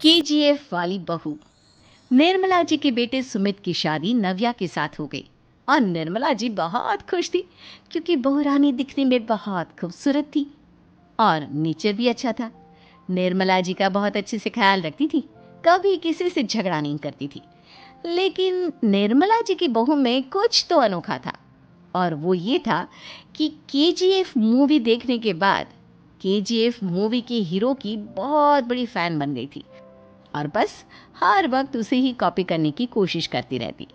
KGF वाली बहू। निर्मला जी के बेटे सुमित की शादी नव्या के साथ हो गई और निर्मला जी बहुत खुश थी क्योंकि बहू रानी दिखने में बहुत खूबसूरत थी और नेचर भी अच्छा था। निर्मला जी का बहुत अच्छे से ख्याल रखती थी, कभी किसी से झगड़ा नहीं करती थी। लेकिन निर्मला जी की बहू में कुछ तो अनोखा था और वो ये था कि केजीएफ मूवी देखने के बाद केजीएफ मूवी के हीरो की बहुत बड़ी फैन बन गई थी और बस हर वक्त उसे ही कॉपी करने की कोशिश करती रहती।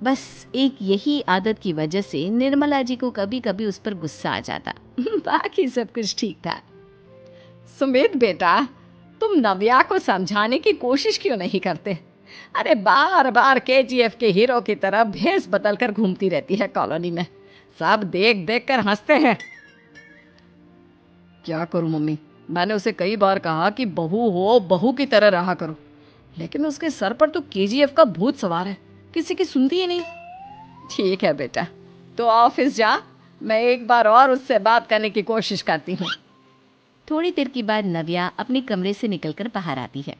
बस एक यही आदत की वजह से निर्मला जी को कभी कभी उस पर गुस्सा आ जाता। बाकी सब कुछ ठीक था। सुमित बेटा, तुम नव्या को समझाने की कोशिश क्यों नहीं करते? अरे बार बार केजीएफ के हीरो की तरह भेस बदल कर घूमती रहती है कॉलोनी में। सब देख देख कर हंसते हैं। क्या करूं मम्मी, मैंने उसे कई बार कहा कि बहू हो, बहू की तरह रहा करो, लेकिन उसके सर पर तो केजीएफ का भूत सवार है, किसी की सुनती ही नहीं। ठीक है बेटा, तो ऑफिस जा, मैं एक बार और उससे बात करने की कोशिश करती हूँ। थोड़ी देर के बाद नव्या अपने कमरे से निकलकर बाहर आती है।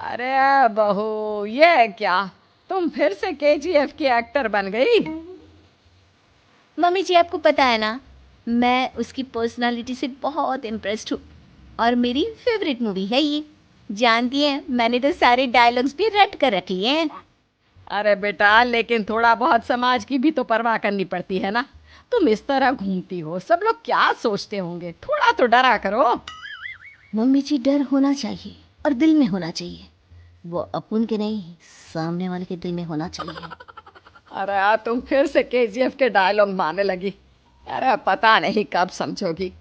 अरे बहू, ये क्या, तुम फिर से केजीएफ की एक्टर बन गई? मम्मी जी, आपको पता है ना, मैं उसकी पर्सनालिटी से बहुत इम्प्रेस्ड हूँ और मेरी फेवरेट मूवी है ये। जानती हैं, मैंने तो सारे डायलॉग्स भी रट कर रख लिए हैं। अरे बेटा, लेकिन थोड़ा बहुत समाज की भी तो परवाह करनी पड़ती है ना। तुम इस तरह घूमती हो, सब लोग क्या सोचते होंगे, थोड़ा तो डरा करो। मम्मी जी, डर होना चाहिए और दिल में होना चाहिए। वो अपन के नहीं, सामने वाले के दिल में होना चाहिए। अरे यार, तुम फिर से केजीएफ के डायलॉग मारने लगी। अरे पता नहीं कब समझोगी।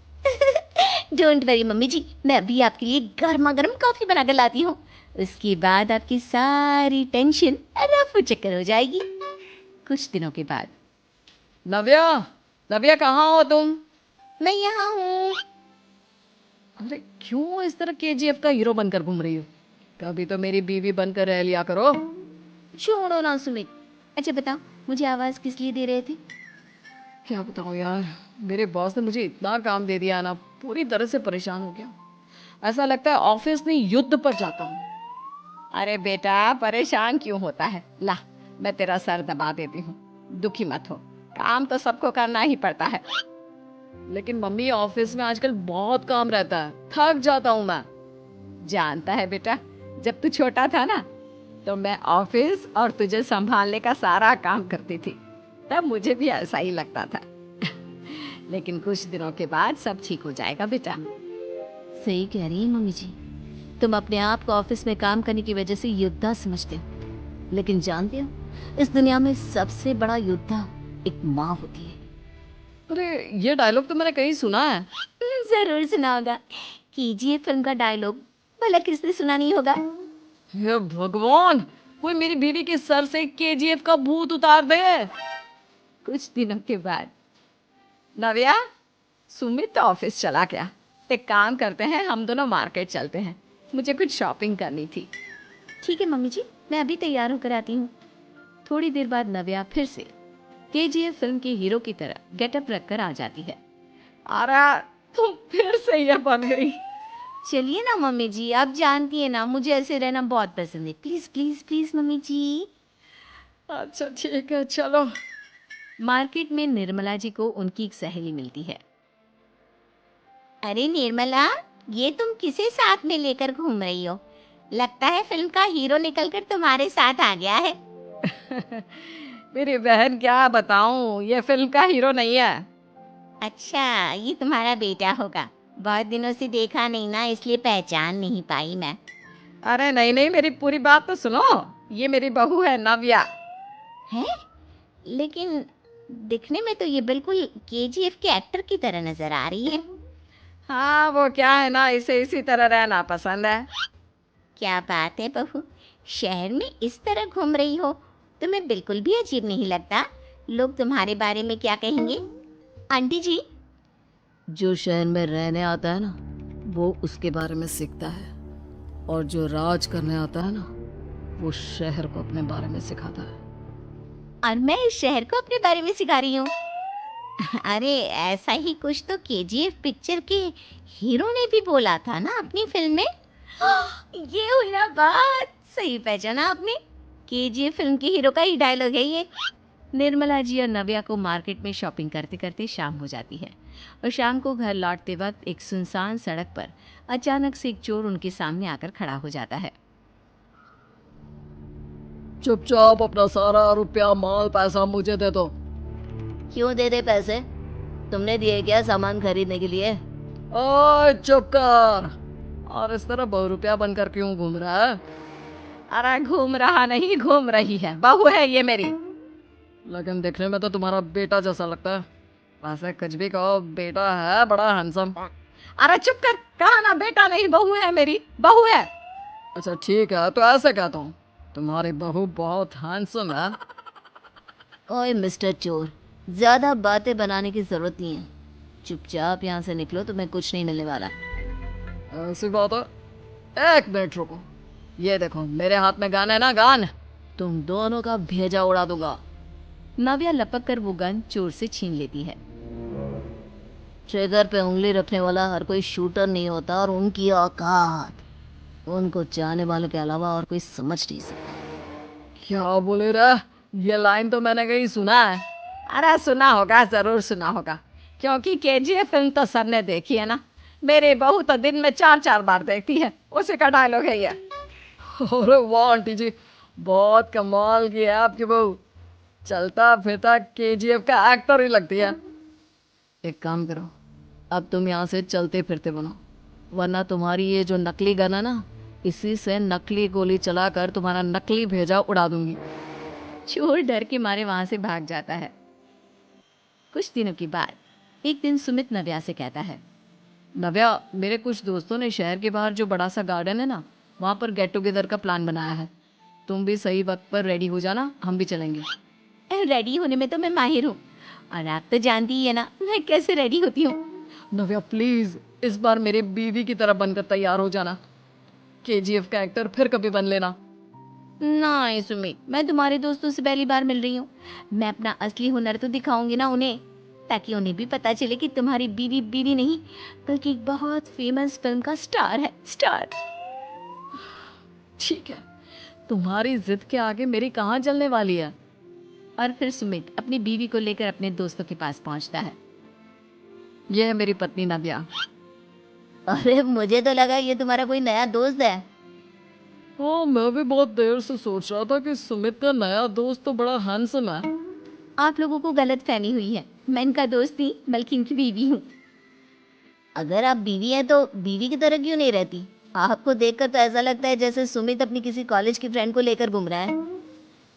डोंट वरी मम्मी जी, मैं अभी आपके लिए गर्मा गर्म कॉफी बना कर लाती हूँ। उसके बाद आपकी सारी टेंशन रफू चक्कर हो जाएगी। कुछ दिनों के बाद। नव्या, नव्या कहाँ हो तुम? मैं यहाँ हूँ। अरे क्यों इस तरह केजीएफ का हीरो बनकर घूम रही हो? कभी तो मेरी बीवी बनकर रह लिया करो। छोड़ो ना सुमित। अच्छा बताओ, मुझे आवाज किस लिए दे रहे थे? क्या बताऊँ यार, मेरे बॉस ने मुझे इतना काम दे दिया ना, पूरी तरह से परेशान हो गया। ऐसा लगता है ऑफिस नहीं, युद्ध पर जाता हूँ। अरे बेटा, परेशान क्यों होता है? ला, मैं तेरा सर दबा देती हूँ, दुखी मत हो। काम तो सबको करना ही पड़ता है। लेकिन मम्मी, ऑफिस में आजकल बहुत काम रहता है, थक जाता हूँ मैं। जानता है बेटा, जब तू छोटा था ना, तो मैं ऑफिस और तुझे संभालने का सारा काम करती थी, तब मुझे भी ऐसा ही लगता था। लेकिन कुछ दिनों के बाद सब ठीक हो जाएगा बेटा। सही कह रही है मम्मी जी। तुम अपने आप को ऑफिस में काम करने की वजह से योद्धा समझते हो, लेकिन जानते हो, इस दुनिया में सबसे बड़ा योद्धा एक माँ होती है। अरे ये डायलॉग तो मैंने कहीं सुना है। जरूर सुना होगा। कीजिए फिल्म का डायलॉग, भला किसने सुना नहीं होगा। हे भगवान, कोई मेरी बीवी के सर से केजीएफ का भूत उतार दे। कुछ दिनों के बाद। नव्या, सुमित तो ऑफिस चला गया। एक काम करते हैं, हम दोनों मार्केट चलते हैं, मुझे कुछ शॉपिंग करनी थी। ठीक है मम्मी जी, मैं अभी तैयार होकर आती हूँ। थोड़ी देर बाद नव्या फिर से केजीएफ फिल्म के हीरो की तरह गेटअप रखकर आ जाती है। अरे तुम फिर से ये बन गई। चलिए ना मम्मी जी, आप जानती है ना, मुझे ऐसे रहना बहुत पसंद है। प्लीज प्लीज प्लीज मम्मी जी। अच्छा ठीक है, चलो। मार्केट में निर्मला जी को उनकी एक सहेली मिलती है। अरे निर्मला, ये तुम किसे साथ में लेकर घूम रही हो? लगता है फिल्म का हीरो निकलकर तुम्हारे साथ आ गया है। मेरी बहन, क्या बताऊं, ये फिल्म का हीरो नहीं है। अच्छा, ये तुम्हारा बेटा होगा। बहुत दिनों से देखा नहीं ना, इसलिए पहचान नहीं पाई मैं। अरे नहीं नहीं, मेरी पूरी बात तो सुनो। ये मेरी बहू है नव्या। है? लेकिन दिखने में तो ये बिल्कुल केजीएफ के एक्टर की तरह नजर आ रही है। हाँ, वो क्या है ना, इसे इसी तरह रहना पसंद है। क्या बात है बहू, शहर में इस तरह घूम रही हो, तुम्हें बिल्कुल भी अजीब नहीं लगता? लोग तुम्हारे बारे में क्या कहेंगे? आंटी जी। जो शहर में रहने आता है ना, वो उसके बारे में सीखता है, और जो राज करने आता है ना, वो शहर को अपने बारे में सिखाता है। और मैं इस शहर को अपने बारे में सिखा रही हूँ। अरे ऐसा ही कुछ तो केजीएफ पिक्चर के हीरो ने भी बोला था ना अपनी फिल्म में। ये हुई ना बात, सही पहचाना आपने। केजीएफ फिल्म के हीरो का ही डायलॉग है ये। निर्मला जी और नव्या को मार्केट में शॉपिंग करते करते शाम हो जाती है और शाम को घर लौटते वक्त एक सुनसान सड़क पर अचानक से एक चोर उनके सामने आकर खड़ा हो जाता है। चुपचाप अपना सारा रुपया माल पैसा मुझे दे दो। क्यों दे दे पैसे? तुमने दिए क्या सामान खरीदने के लिए? ओए चुप कर। और इस तरह ₹100 बनकर क्यों घूम रहा है? अरे घूम रहा नहीं, घूम रही है, बहू है ये मेरी। लेकिन देखने में तो तुम्हारा बेटा जैसा लगता है। वैसे कुछ भी कहो, बेटा है बड़ा हैंडसम। अरे चुप कर, कहा ना बेटा नहीं बहू है मेरी, बहू है। अच्छा ठीक है, तो ऐसे कहता हूँ, तुम्हारी बहू बहुत हैंडसम है। ओए मिस्टर चोर, ज्यादा बातें बनाने की जरूरत नहीं है। चुपचाप यहाँ से निकलो, तुम्हें कुछ नहीं मिलने वाला। ऐसी बात है। एक मिनट रुको, ये देखो मेरे हाथ में गन है ना, गन। तुम दोनों का भेजा उड़ा दूंगा। नव्या लपक कर वो गन चोर से छीन लेती है। ट्रिगर पे उंगली रखने वाला हर कोई शूटर नहीं होता, और उनकी औकात उनको चाहने वालों के अलावा और कोई समझ नहीं सकता। क्या बोले रे? ये लाइन तो मैंने कहीं सुना है। अरे सुना होगा, जरूर सुना होगा, क्योंकि केजीएफ फिल्म तो सर ने देखी है ना। मेरी बहू तो दिन में 4-4 बार देखती है, उसी का डायलॉग है ये। अरे वाह आंटी जी, बहुत कमाल की है आपकी बहू। चलता फिरता केजीएफ का एक्टर ही लगती है। एक काम करो, अब तुम यहाँ से चलते फिरते बनो, वरना तुम्हारी ये जो नकली गन है ना, इसी से नकली गोली चलाकर तुम्हारा नकली भेजा उड़ा दूंगी। चोर डर के मारे वहां से भाग जाता है। कुछ दिनों के बाद एक दिन सुमित नव्या से कहता है, नव्या, मेरे कुछ दोस्तों ने शहर के बाहर जो बड़ा सा गार्डन है ना, वहाँ पर गेट टुगेदर का प्लान बनाया है। तुम भी सही वक्त पर रेडी हो जाना, हम भी चलेंगे। रेडी होने में तो मैं माहिर हूँ, और आप तो जानती ही है ना मैं कैसे रेडी होती हूँ। नव्या प्लीज, इस बार मेरी बीवी की तरह बनकर तैयार हो जाना। केजीएफ का एक्टर फिर कभी बन लेना। नहीं सुमित, मैं तुम्हारे दोस्तों से पहली बार मिल रही हूँ। मैं अपना असली हुनर तो दिखाऊंगी ना उन्हें, ताकि उन्हें भी पता चले कि तुम्हारी बीवी बीवी नहीं, बल्कि एक बहुत फेमस फिल्म का स्टार है, स्टार। ठीक है, तुम्हारी जिद के आगे मेरी कहाँ चलने वाली है। और फिर सुमित अपनी बीवी को लेकर अपने दोस्तों के पास पहुंचता है। यह है मेरी पत्नी नव्या। अरे मुझे तो लगा ये तुम्हारा कोई नया दोस्त है। हाँ, मैं भी बहुत देर से सोच रहा था कि सुमित का नया दोस्त तो बड़ा हैंडसम है। आप लोगों को गलत फहमी हुई है, मैं इनका दोस्त नहीं बल्कि इनकी बीवी हूँ। अगर आप बीवी हैं तो बीवी की तरह क्यों नहीं रहती? आपको देखकर तो ऐसा लगता है जैसे सुमित अपनी किसी कॉलेज की फ्रेंड को लेकर घूम रहा है।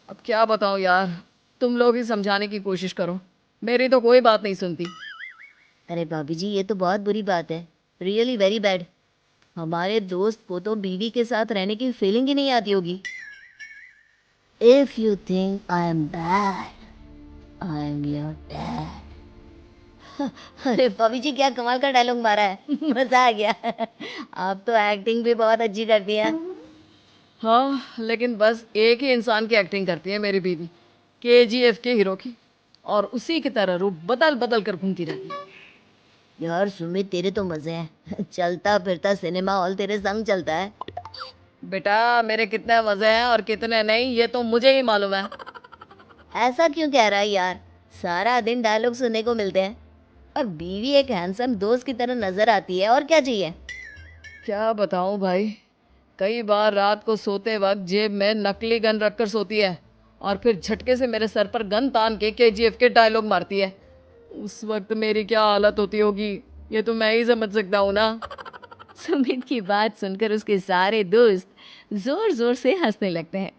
अब क्या बताऊँ यार, तुम लोग ही समझाने की कोशिश करो, मेरी तो कोई बात नहीं सुनती। अरे भाभी जी, ये तो बहुत बुरी बात है, रियली वेरी बैड। हमारे दोस्त को तो बीवी के साथ रहने की फीलिंग ही नहीं आती होगी। If you think I am bad, I am your dad. अरे भाभी जी, क्या कमाल का डायलॉग मारा है। मजा आ गया। आप तो एक्टिंग भी बहुत अच्छी करती हैं। हाँ, लेकिन बस एक ही इंसान की एक्टिंग करती है मेरी बीवी, केजीएफ के हीरो की, और उसी की तरह रूप बदल बदल कर घूमती रहती है। यार सुमित, तेरे तो मजे हैं। चलता फिरता सिनेमा हॉल तेरे संग चलता है। बेटा, मेरे कितने मजे हैं और कितने नहीं, ये तो मुझे ही मालूम है। ऐसा क्यों कह रहा है यार? सारा दिन डायलॉग सुनने को मिलते हैं, और बीवी एक हैंडसम दोस्त की तरह नजर आती है, और क्या चाहिए? क्या बताऊं भाई, कई बार रात को सोते वक्त जेब में नकली गन रखकर सोती है, और फिर झटके से मेरे सर पर गन तान के केजीएफ के डायलॉग मारती है। उस वक्त मेरी क्या हालत होती होगी, ये तो मैं ही समझ सकता हूँ ना। सुमित की बात सुनकर उसके सारे दोस्त जोर जोर से हंसने लगते हैं।